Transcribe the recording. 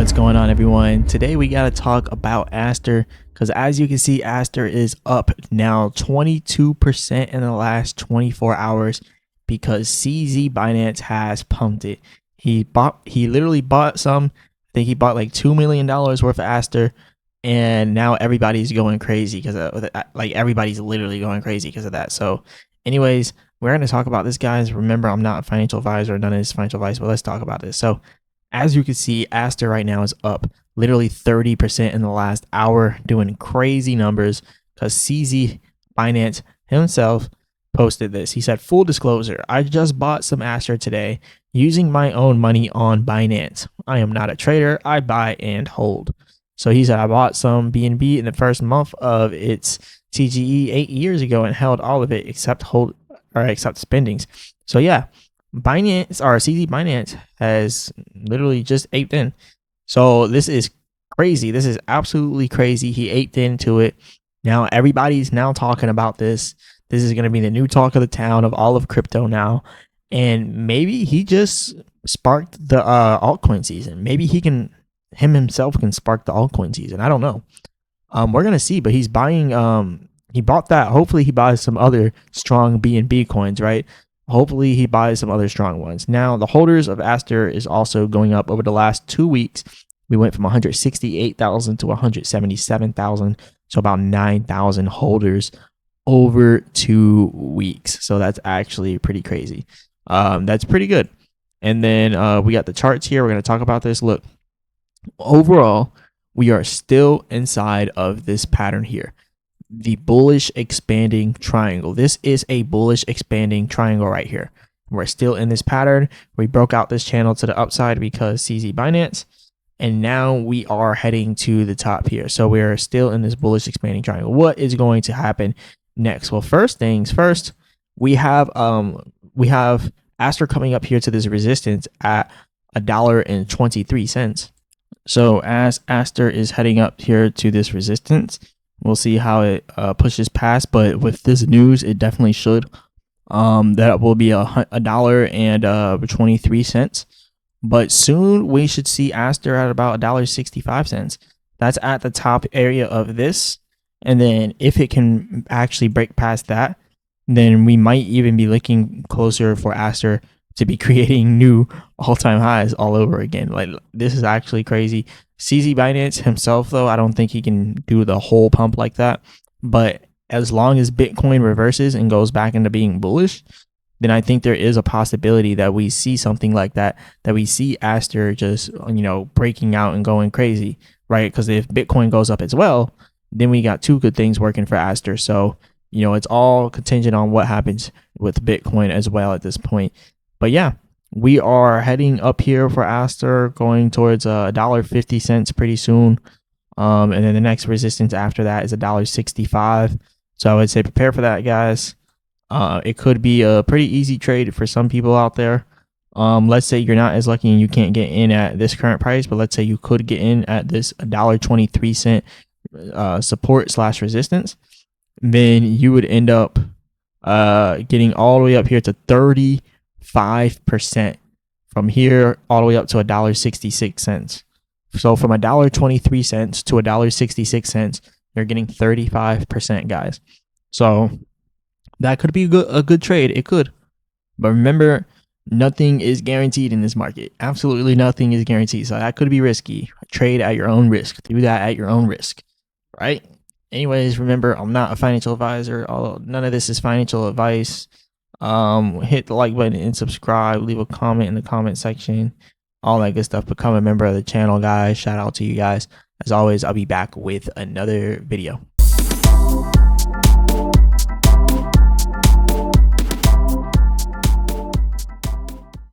What's going on, everyone? Today we got to talk about ASTER, because as you can see, ASTER is up now 22% in the last 24 hours because CZ Binance has pumped it. He literally bought some. I think he bought like $2 million worth of ASTER, and now everybody's going crazy because of like everybody's literally going crazy because of that. So anyways, we're going to talk about this, guys. Remember, I'm not a financial advisor, none of this financial advice, but let's talk about this. So as you can see, ASTER right now is up literally 30% in the last hour, doing crazy numbers because CZ Binance himself posted this. He said, full disclosure, I just bought some ASTER today using my own money on Binance. I am not a trader. I buy and hold. So he said, I bought some BNB in the first month of its TGE 8 years ago and held all of it except spendings. So yeah, Binance or CZ Binance has literally just aped in. So this is crazy. This is absolutely crazy. He aped into it. Now everybody's now talking about this. This is going to be the new talk of the town of all of crypto now. And maybe he just sparked the altcoin season. Maybe himself can spark the altcoin season. I don't know. We're going to see, but he's buying, he bought that. Hopefully he buys some other strong BNB coins, right? Hopefully he buys some other strong ones. Now, the holders of ASTER is also going up over the last 2 weeks. We went from 168,000 to 177,000. So about 9,000 holders over 2 weeks. So that's actually pretty crazy. That's pretty good. And then we got the charts here. We're going to talk about this. Look, overall, we are still inside of this pattern here. The bullish expanding triangle. This is a bullish expanding triangle right here. We're still in this pattern. We broke out this channel to the upside because CZ Binance, and now we are heading to the top here. So we're still in this bullish expanding triangle. What is going to happen next? Well, first things first, we have ASTER coming up here to this resistance at $1.23. So as ASTER is heading up here to this resistance, we'll see how it pushes past, but with this news, it definitely should. That will be $1.23. But soon we should see ASTER at about $1.65. That's at the top area of this. And then if it can actually break past that, then we might even be looking closer for ASTER to be creating new all-time highs all over again. Like, this is actually crazy. CZ Binance himself, though, I don't think he can do the whole pump like that. But as long as Bitcoin reverses and goes back into being bullish, then I think there is a possibility that we see something like that, that we see ASTER just, breaking out and going crazy, right? Because if Bitcoin goes up as well, then we got two good things working for ASTER. So, it's all contingent on what happens with Bitcoin as well at this point. But yeah, we are heading up here for ASTER, going towards $1.50 pretty soon. And then the next resistance after that is $1.65. So I would say prepare for that, guys. It could be a pretty easy trade for some people out there. Let's say you're not as lucky and you can't get in at this current price, but let's say you could get in at this $1.23 support / resistance. Then you would end up getting all the way up here to 35% from here all the way up to $1.66. So from $1.23 to $1.66, you're getting 35%, guys. So that could be a good trade. It could. But remember, nothing is guaranteed in this market. Absolutely nothing is guaranteed. So that could be risky. Trade at your own risk. Do that at your own risk, right? Anyways, remember, I'm not a financial advisor. None of this is financial advice. Hit the like button and subscribe. Leave a comment in the comment section. All that good stuff. Become a member of the channel, guys. Shout out to you guys. As always, I'll be back with another video.